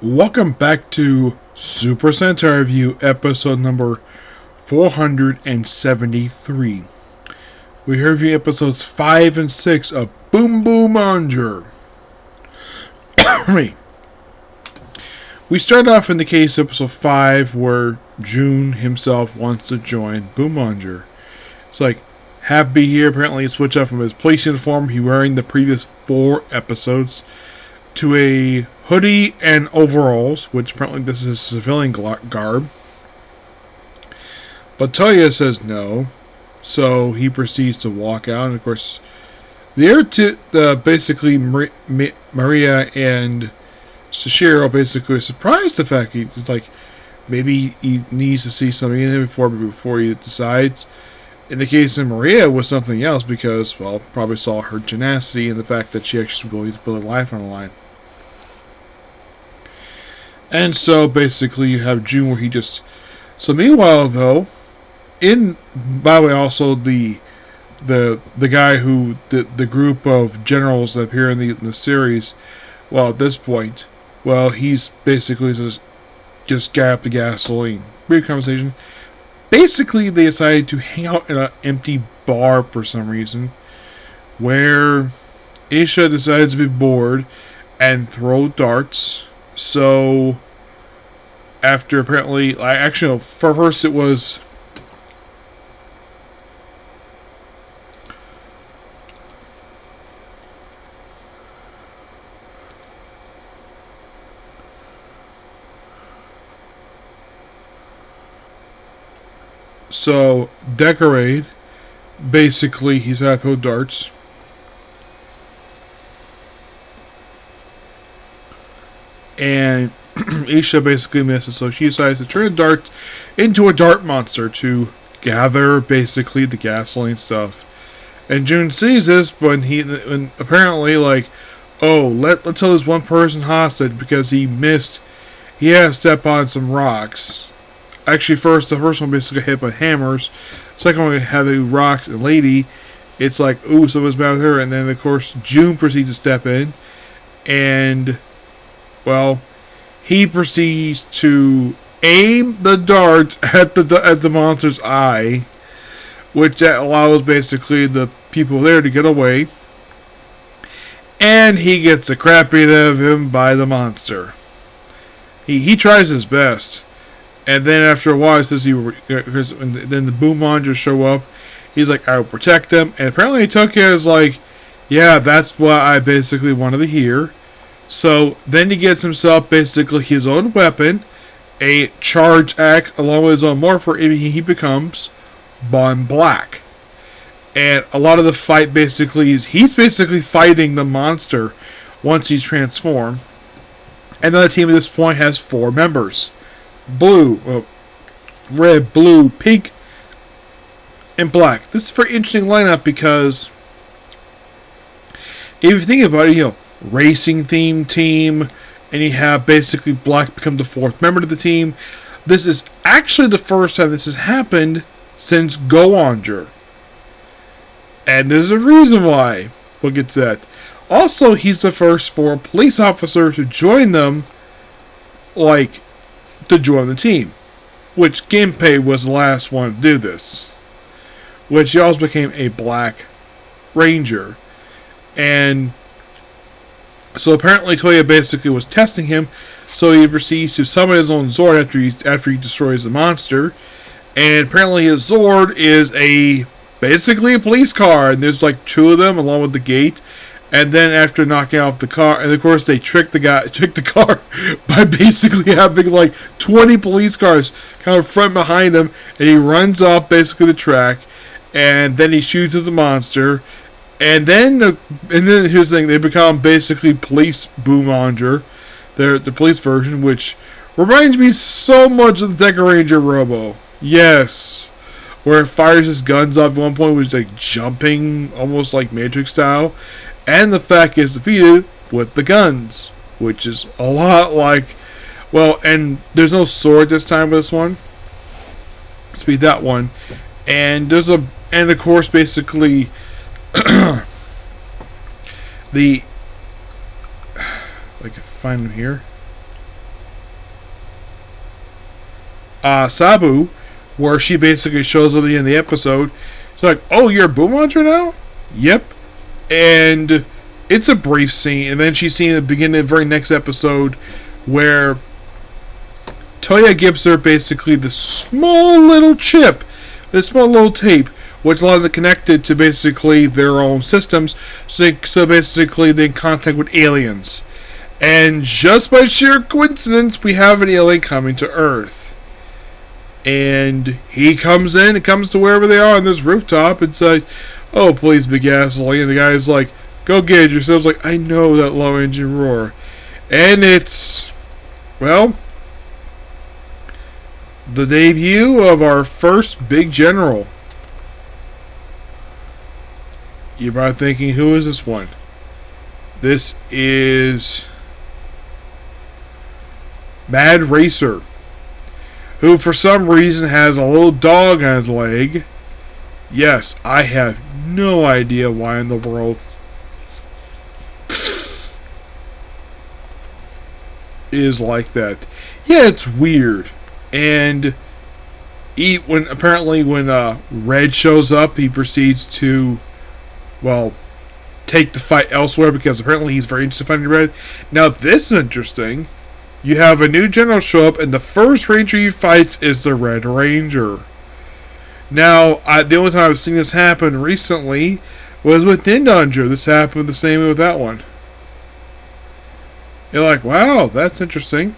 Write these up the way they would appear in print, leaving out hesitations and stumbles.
Welcome back to Super Sentai Review, episode number 473. We review episodes 5 and 6 of Boonboomger. We start off in the case of episode 5 where June himself wants to join Boonboomger. It's like, happy here, apparently he switched up from his police uniform he wearing the previous 4 episodes to a hoodie and overalls, which apparently this is civilian garb. But Toya says no, so he proceeds to walk out. And of course, basically Maria and Sashiro basically are surprised the fact he's like, maybe he needs to see something in him before he decides. In the case of Maria, it was something else because, well, probably saw her tenacity and the fact that she actually was willing to put her life on the line. And so basically you have June where he just... So meanwhile though, by the way, also the guy who, the group of generals that appear in the series, well, at this point, well, he's basically just got up the gasoline. Brief conversation. Basically, they decided to hang out in an empty bar for some reason, where Isha decides to be bored and throw darts. So, after apparently, first it was... So, Decorate, basically, he's had to throw darts. And Isha basically misses, so she decides to turn the darts into a dart monster to gather, basically, the gasoline stuff. And June sees this, but when apparently, like, oh, let's hold this one person hostage because he missed, he had to step on some rocks. Actually, the first one basically got hit by hammers. Second one had a rock lady. It's like, ooh, something's bad with her. And then, of course, June proceeds to step in. And, well, he proceeds to aim the darts at the monster's eye. Which that allows, basically, the people there to get away. And he gets the crap beat out of him by the monster. He tries his best. And then after a while, he says then the Boonboomgers show up. He's like, I will protect them. And apparently he took it as like, yeah, that's what I basically wanted to hear. So then he gets himself basically his own weapon, a charge axe, along with his own morpher, and he becomes Bon Black. And a lot of the fight basically is, he's basically fighting the monster once he's transformed. And the team at this point has 4 members. Red, blue, pink, and black. This is a very interesting lineup because if you think about it, racing themed team, and you have basically black become the 4th member of the team. This is actually the first time this has happened since Boonboomger. And there's a reason why. We'll get to that. Also, he's the first for a police officer to join them, to join the team, which Ginpei was the last one to do this, which he also became a Black Ranger. And so apparently Toya basically was testing him, so he proceeds to summon his own Zord after he destroys the monster. And apparently his Zord is basically a police car, and there's like 2 of them along with the gate. And then after knocking off the car, and of course they tricked the car by basically having like 20 police cars kind of front behind him, and he runs off basically the track, and then he shoots at the monster, and then here's the thing, they become basically police Boonboomger, the police version, which reminds me so much of the Deca Ranger Robo. Yes, where it fires his guns up at one point, was like jumping almost like Matrix style. And the fact is defeated with the guns, which is a lot like, well, and there's no sword this time with this one. Let's be that one. And of course, basically, the, like, find him here. Sabu, where she basically shows up at the end of the episode. She's like, "Oh, you're a Boonboomger now?" Yep. And it's a brief scene, and then she's seen at the beginning of the very next episode where Toya gives her basically this small little chip, this small little tape, which allows it connected to basically their own systems, so basically they in contact with aliens. And just by sheer coincidence, we have an alien coming to Earth. And he comes in, it comes to wherever they are on this rooftop, and says, "Oh, please be gasoline." And the guy's like, "Go get it yourself." Like, I know that low engine roar. And it's, well, the debut of our first big general. You're probably thinking, who is this one? This is Mad Racer, who for some reason has a little dog on his leg. Yes, I have no idea why in the world. Is like that. Yeah, it's weird. And when Red shows up, he proceeds to, well, take the fight elsewhere because apparently he's very interested in fighting Red. Now this is interesting. You have a new general show up, and the first Ranger he fights is the Red Ranger. Now, the only time I've seen this happen recently was with Boonboomger. This happened the same way with that one. You're like, wow, that's interesting.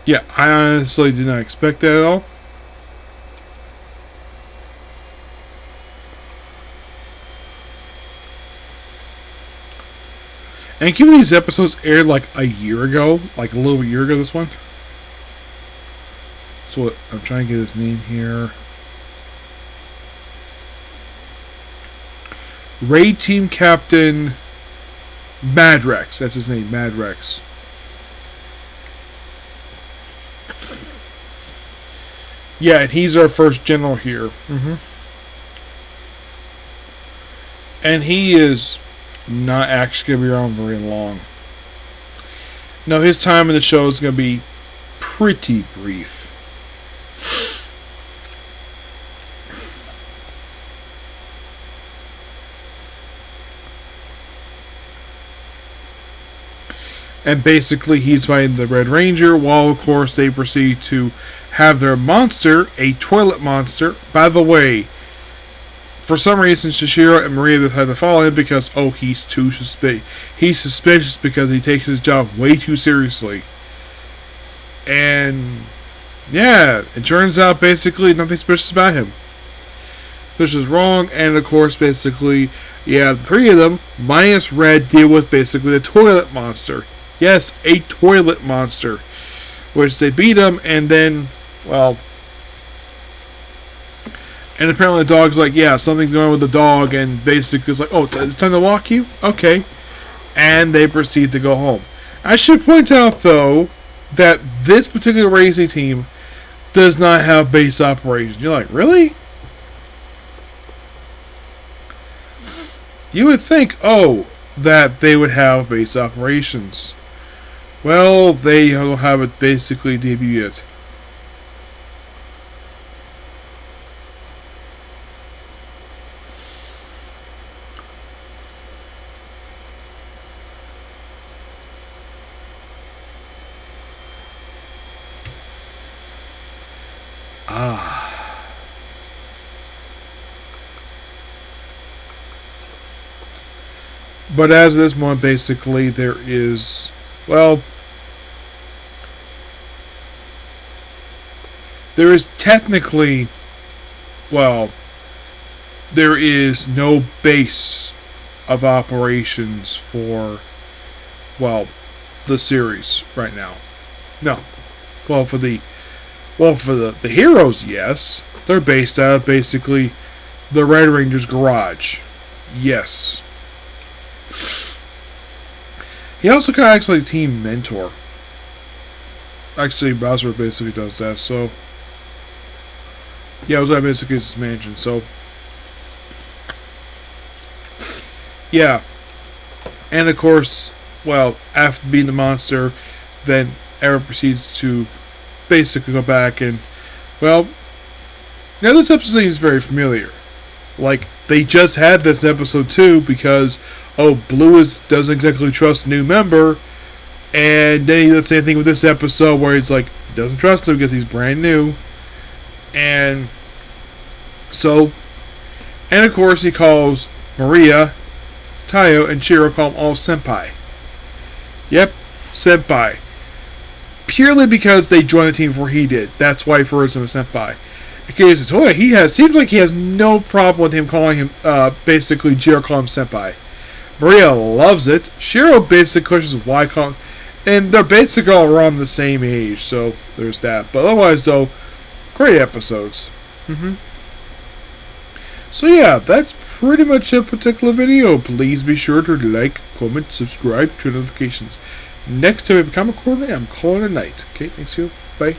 Yeah, I honestly did not expect that at all. And given these episodes aired like a year ago, like a little year ago, this one. So what, I'm trying to get his name here. Raid Team Captain Madrex. That's his name, Madrex. Yeah, and he's our first general here. And he is not actually going to be around very long. Now, his time in the show is going to be pretty brief. And basically, he's fighting the Red Ranger, while, of course, they proceed to have their monster, a toilet monster. By the way, for some reason, Shishiro and Maria decide to follow him because, oh, he's too suspicious. He's suspicious because he takes his job way too seriously. And, yeah, it turns out basically nothing suspicious about him. Which is wrong, and of course, basically, yeah, the three of them, minus Red, deal with basically the toilet monster. Yes, a toilet monster. Which they beat him, and then, well, and apparently the dog's like, yeah, something's going on with the dog, and basically it's like, oh, it's time to lock you? Okay. And they proceed to go home. I should point out, though, that this particular racing team does not have base operations. You're like, really? You would think, oh, that they would have base operations. Well, they don't have it basically debut yet. But as of this moment, basically, there is, well, there is technically, well, there is no base of operations for, well, the series right now. No. Well, for the heroes, yes. They're based out of basically the Red Ranger's garage. Yes. He also kind of acts like a team mentor. Actually, Bowser basically does that, so. Yeah, it was basically his mansion, so. yeah. And of course, well, after being the monster, then Eren proceeds to basically go back and, well, now this episode is very familiar. Like, they just had this in episode 2 because, oh, Blue doesn't exactly trust a new member, and then he does the same thing with this episode where he's like, doesn't trust him because he's brand new. And so, and of course he calls Maria, Tayo, and Chiro, call them all Senpai. Yep, Senpai. Purely because they joined the team before he did. That's why he refers him as Senpai. Because seems like he has no problem with him calling him, basically, Chiro calling him Senpai. Maria loves it. Shiro basically questions why call him, and they're basically all around the same age, so there's that. But otherwise, though, great episodes. So yeah, that's pretty much a particular video. Please be sure to like, comment, subscribe, turn notifications. Next time I become a coordinator, I'm calling it a night. Okay, thanks you. Bye.